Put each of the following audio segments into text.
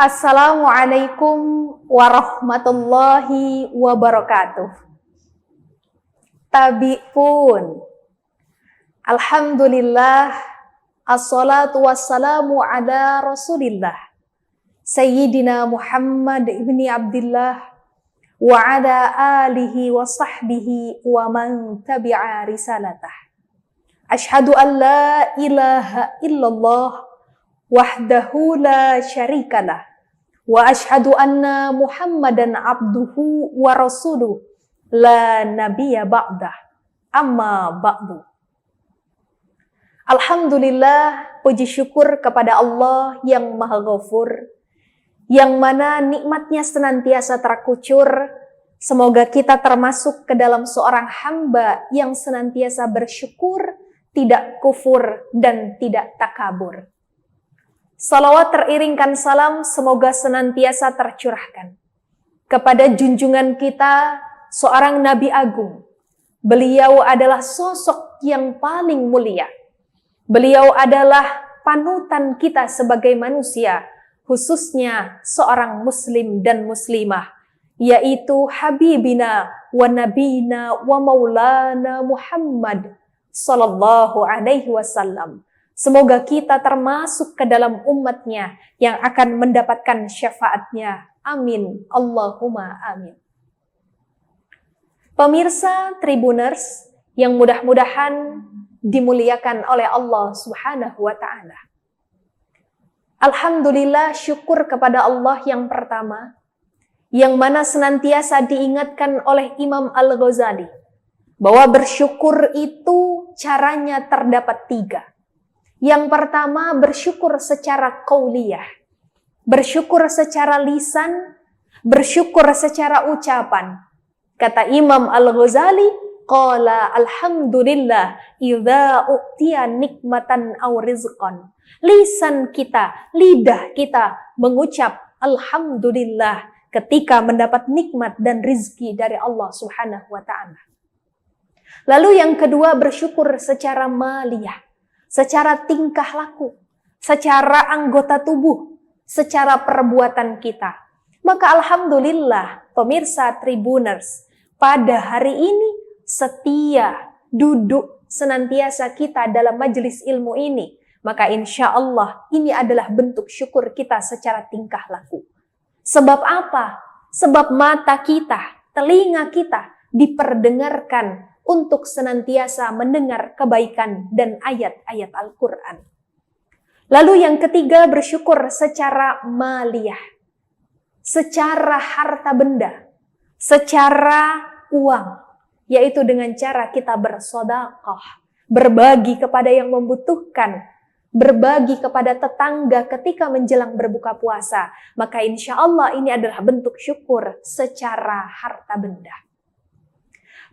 Assalamualaikum warahmatullahi wabarakatuh. Tabi'un. Alhamdulillah, assalatu wassalamu ala rasulillah, Sayyidina Muhammad ibni Abdillah, wa ala alihi wa sahbihi wa man tabi'a risalatah. Ashhadu an la ilaha illallah wahdahu la syarikalah. Wa ashhadu anna Muhammadan abduhu wa rasuluh la nabiyya ba'dah. Amma ba'du. Alhamdulillah, puji syukur kepada Allah yang Maha Ghafur, yang mana nikmatnya senantiasa terkucur. Semoga kita termasuk ke dalam seorang hamba yang senantiasa bersyukur, tidak kufur dan tidak takabur. Salawat teriringkan salam semoga senantiasa tercurahkan kepada junjungan kita, seorang Nabi Agung. Beliau adalah sosok yang paling mulia. Beliau adalah panutan kita sebagai manusia, khususnya seorang muslim dan muslimah, yaitu Habibina wa Nabina wa Maulana Muhammad sallallahu alaihi wasallam. Semoga kita termasuk ke dalam umatnya yang akan mendapatkan syafaatnya. Amin. Allahumma amin. Pemirsa Tribuners yang mudah-mudahan dimuliakan oleh Allah Subhanahu wa ta'ala. Alhamdulillah, syukur kepada Allah yang pertama, yang mana senantiasa diingatkan oleh Imam Al-Ghazali, bahwa bersyukur itu caranya terdapat 3. Yang pertama, bersyukur secara qauliyah, bersyukur secara lisan, bersyukur secara ucapan. Kata Imam Al-Ghazali, qala alhamdulillah idza u'tiya nikmatan aw rizqan. Lisan kita, lidah kita mengucap alhamdulillah ketika mendapat nikmat dan rizki dari Allah Subhanahu wa ta'ala. Lalu yang kedua, bersyukur secara maliyah, secara tingkah laku, secara anggota tubuh, secara perbuatan kita. Maka alhamdulillah, pemirsa Tribuners, pada hari ini setia duduk senantiasa kita dalam majelis ilmu ini. Maka insya Allah ini adalah bentuk syukur kita secara tingkah laku. Sebab apa? Sebab mata kita, telinga kita diperdengarkan untuk senantiasa mendengar kebaikan dan ayat-ayat Al-Quran. Lalu yang ketiga, bersyukur secara maliyah, secara harta benda, secara uang, yaitu dengan cara kita bersedekah, berbagi kepada yang membutuhkan, berbagi kepada tetangga ketika menjelang berbuka puasa. Maka insya Allah ini adalah bentuk syukur secara harta benda.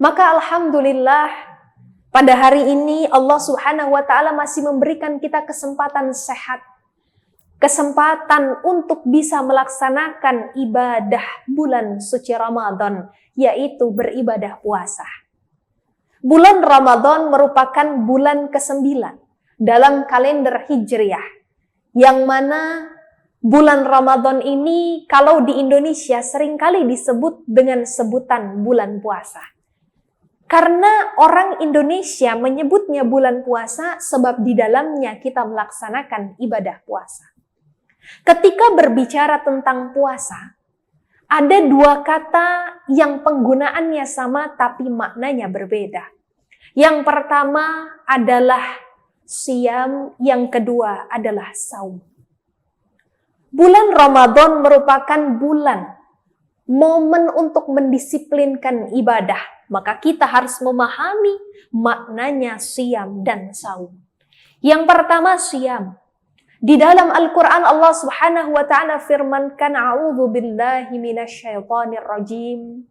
Maka alhamdulillah, pada hari ini Allah Subhanahu wa ta'ala masih memberikan kita kesempatan sehat, kesempatan untuk bisa melaksanakan ibadah bulan suci Ramadan, yaitu beribadah puasa. Bulan Ramadan merupakan bulan ke-9 dalam kalender Hijriah, yang mana bulan Ramadan ini kalau di Indonesia seringkali disebut dengan sebutan bulan puasa. Karena orang Indonesia menyebutnya bulan puasa sebab di dalamnya kita melaksanakan ibadah puasa. Ketika berbicara tentang puasa, ada 2 kata yang penggunaannya sama tapi maknanya berbeda. Yang pertama adalah siyam, yang kedua adalah saum. Bulan Ramadan merupakan bulan, momen untuk mendisiplinkan ibadah. Maka kita harus memahami maknanya siyam dan saum. Yang pertama siyam. Di dalam Al-Quran Allah Subhanahu wa ta'ala firmankan, a'udzu billahi minasyaitonir rajim.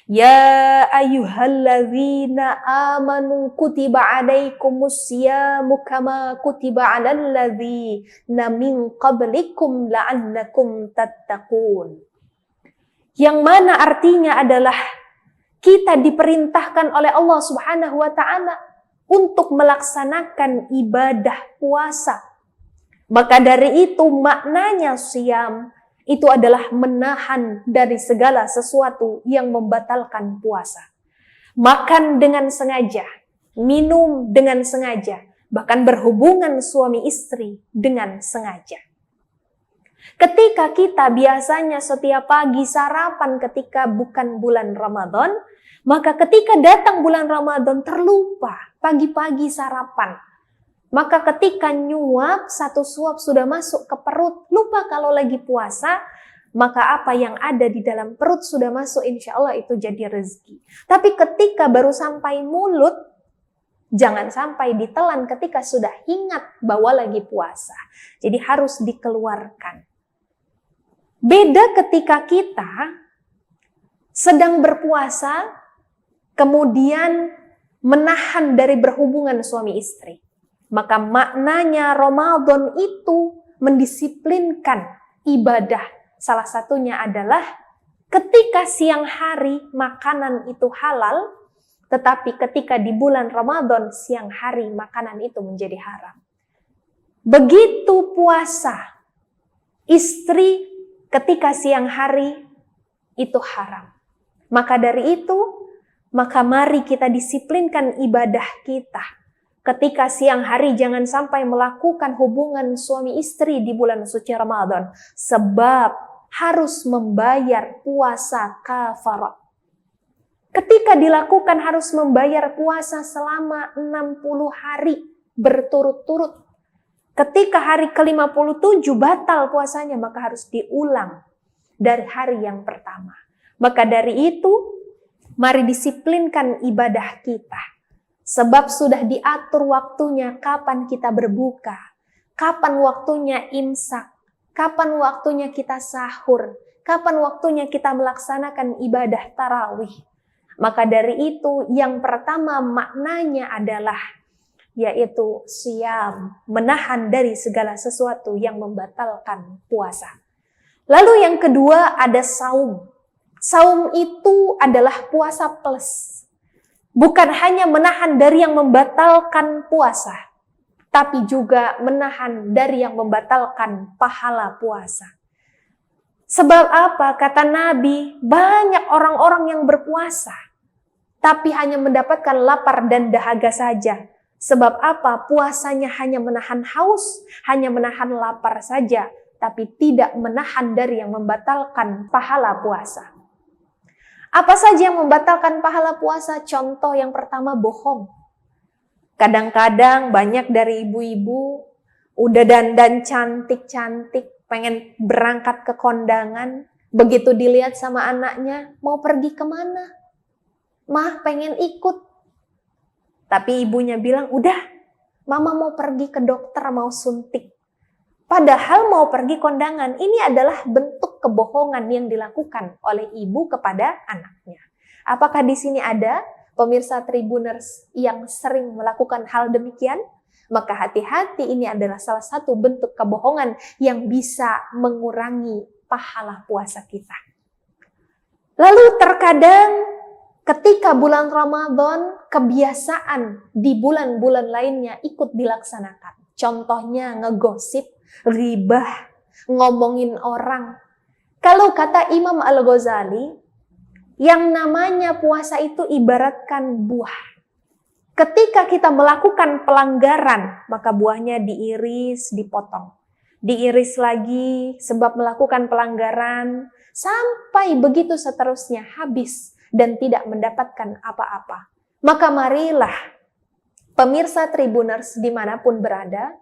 Ya ayyuhalladzina amanu kutiba alaikumus siyamu kama kutiba alal ladzina min qablikum la'allakum tattaqun. Yang mana artinya adalah kita diperintahkan oleh Allah Subhanahu wa taala untuk melaksanakan ibadah puasa. Maka dari itu maknanya siam itu adalah menahan dari segala sesuatu yang membatalkan puasa. Makan dengan sengaja, minum dengan sengaja, bahkan berhubungan suami istri dengan sengaja. Ketika kita biasanya setiap pagi sarapan ketika bukan bulan Ramadan, maka ketika datang bulan Ramadan terlupa pagi-pagi sarapan. Maka ketika nyuap, satu suap sudah masuk ke perut, lupa kalau lagi puasa, maka apa yang ada di dalam perut sudah masuk, insya Allah itu jadi rezeki. Tapi ketika baru sampai mulut, jangan sampai ditelan ketika sudah ingat bahwa lagi puasa. Jadi harus dikeluarkan. Beda ketika kita sedang berpuasa, kemudian menahan dari berhubungan suami istri. Maka maknanya Ramadan itu mendisiplinkan ibadah. Salah satunya adalah ketika siang hari makanan itu halal, tetapi ketika di bulan Ramadan siang hari makanan itu menjadi haram. Begitu puasa, istri ketika siang hari itu haram. Maka dari itu, maka mari kita disiplinkan ibadah kita. Ketika siang hari jangan sampai melakukan hubungan suami istri di bulan suci Ramadan. Sebab harus membayar puasa kafarat. Ketika dilakukan harus membayar puasa selama 60 hari berturut-turut. Ketika hari ke-57 batal puasanya, maka harus diulang dari hari yang pertama. Maka dari itu, mari disiplinkan ibadah kita. Sebab sudah diatur waktunya kapan kita berbuka, kapan waktunya imsak, kapan waktunya kita sahur, kapan waktunya kita melaksanakan ibadah tarawih. Maka dari itu yang pertama maknanya adalah yaitu siam, menahan dari segala sesuatu yang membatalkan puasa. Lalu yang kedua ada saum. Saum itu adalah puasa plus. Bukan hanya menahan dari yang membatalkan puasa, tapi juga menahan dari yang membatalkan pahala puasa. Sebab apa? Kata Nabi, banyak orang-orang yang berpuasa, tapi hanya mendapatkan lapar dan dahaga saja. Sebab apa? Puasanya hanya menahan haus, hanya menahan lapar saja, tapi tidak menahan dari yang membatalkan pahala puasa. Apa saja yang membatalkan pahala puasa? Contoh yang pertama, bohong. Kadang-kadang banyak dari ibu-ibu udah dandan cantik-cantik, pengen berangkat ke kondangan, begitu dilihat sama anaknya, mau pergi kemana? Mah pengen ikut. Tapi ibunya bilang, udah, mama mau pergi ke dokter, mau suntik. Padahal mau pergi kondangan, ini adalah bentuk kebohongan yang dilakukan oleh ibu kepada anaknya. Apakah di sini ada pemirsa Tribuners yang sering melakukan hal demikian? Maka hati-hati, ini adalah salah satu bentuk kebohongan yang bisa mengurangi pahala puasa kita. Lalu terkadang ketika bulan Ramadan, kebiasaan di bulan-bulan lainnya ikut dilaksanakan. Contohnya ngegosip, ribah, ngomongin orang. Kalau kata Imam Al-Ghazali, yang namanya puasa itu ibaratkan buah. Ketika kita melakukan pelanggaran, maka buahnya diiris, dipotong. Diiris lagi sebab melakukan pelanggaran, sampai begitu seterusnya habis dan tidak mendapatkan apa-apa. Maka marilah pemirsa Tribuners dimanapun berada,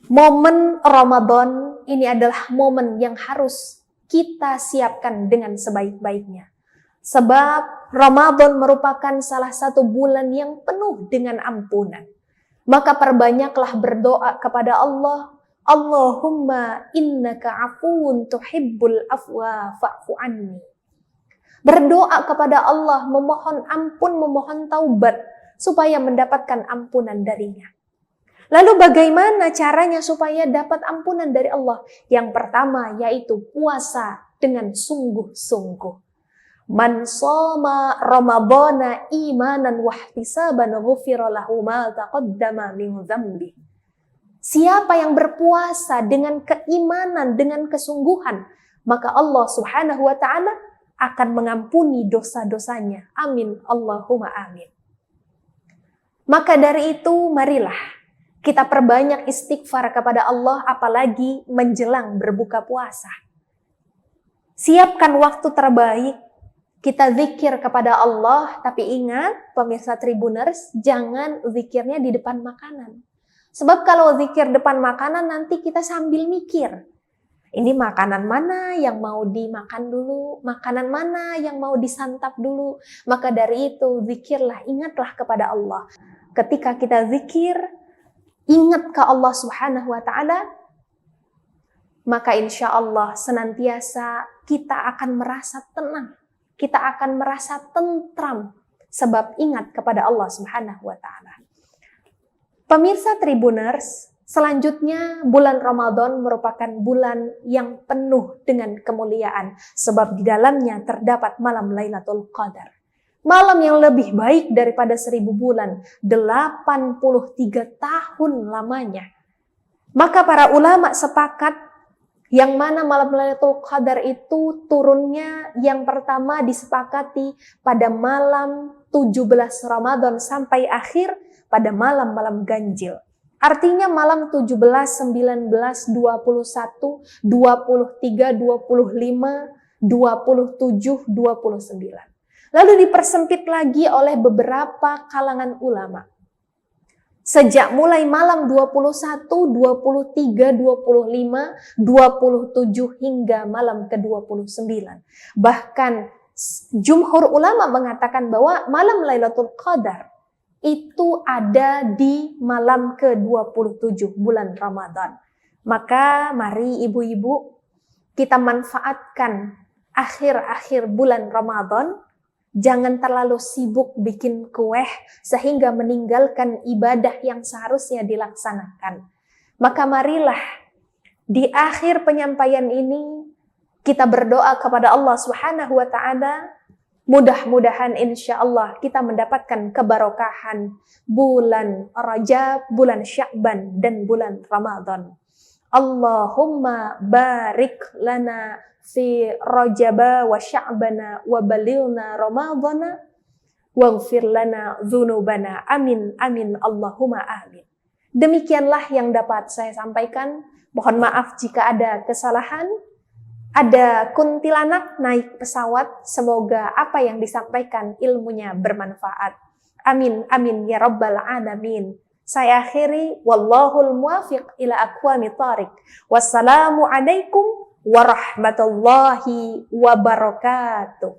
momen Ramadan ini adalah momen yang harus kita siapkan dengan sebaik-baiknya. Sebab Ramadan merupakan salah satu bulan yang penuh dengan ampunan. Maka perbanyaklah berdoa kepada Allah. Allahumma innaka afuwun tuhibbul afwa fa'fu anni. Berdoa kepada Allah, memohon ampun, memohon taubat, supaya mendapatkan ampunan darinya. Lalu bagaimana caranya supaya dapat ampunan dari Allah? Yang pertama yaitu puasa dengan sungguh-sungguh. Man shoma Ramadhana imanan wahtisaban ghufira lahu ma taqaddama min dzambi. Siapa yang berpuasa dengan keimanan, dengan kesungguhan, maka Allah Subhanahu wa taala akan mengampuni dosa-dosanya. Amin, Allahumma amin. Maka dari itu, marilah kita perbanyak istighfar kepada Allah, apalagi menjelang berbuka puasa. Siapkan waktu terbaik, kita zikir kepada Allah, tapi ingat pemirsa Tribuners, jangan zikirnya di depan makanan. Sebab kalau zikir depan makanan nanti kita sambil mikir, ini makanan mana yang mau dimakan dulu, makanan mana yang mau disantap dulu. Maka dari itu zikirlah, ingatlah kepada Allah. Ketika kita zikir, ingat ke Allah Subhanahu wa taala, maka insya Allah senantiasa kita akan merasa tenang. Kita akan merasa tentram sebab ingat kepada Allah Subhanahu wa taala. Pemirsa Tribuners, selanjutnya bulan Ramadan merupakan bulan yang penuh dengan kemuliaan sebab di dalamnya terdapat malam Lailatul Qadar. Malam yang lebih baik daripada 1000 bulan, 83 tahun lamanya. Maka para ulama sepakat yang mana malam Lailatul Qadar itu turunnya yang pertama disepakati pada malam 17 Ramadan sampai akhir pada malam-malam ganjil. Artinya malam 17, 19, 21, 23, 25, 27, 29. Lalu dipersempit lagi oleh beberapa kalangan ulama. Sejak mulai malam 21, 23, 25, 27 hingga malam ke-29. Bahkan jumhur ulama mengatakan bahwa malam Lailatul Qadar itu ada di malam ke-27 bulan Ramadan. Maka mari ibu-ibu kita manfaatkan akhir-akhir bulan Ramadan. Jangan terlalu sibuk bikin kue sehingga meninggalkan ibadah yang seharusnya dilaksanakan. Maka marilah di akhir penyampaian ini kita berdoa kepada Allah Subhanahu wa taala. Mudah-mudahan insya Allah kita mendapatkan kebarokahan bulan Rajab, bulan Sya'ban, dan bulan Ramadan. Allahumma barik lana fi Rajaba wa Sya'bana wa balighna Ramadhana waghfir lana dzunubana. Amin amin Allahumma amin. Demikianlah yang dapat saya sampaikan. Mohon maaf jika ada kesalahan. Ada kuntilanak naik pesawat. Semoga apa yang disampaikan ilmunya bermanfaat. Amin amin ya rabbal alamin. Saya akhiri, wallahul muwafiq ila aqwamit thariq. Wassalamu alaikum warahmatullahi wabarakatuh.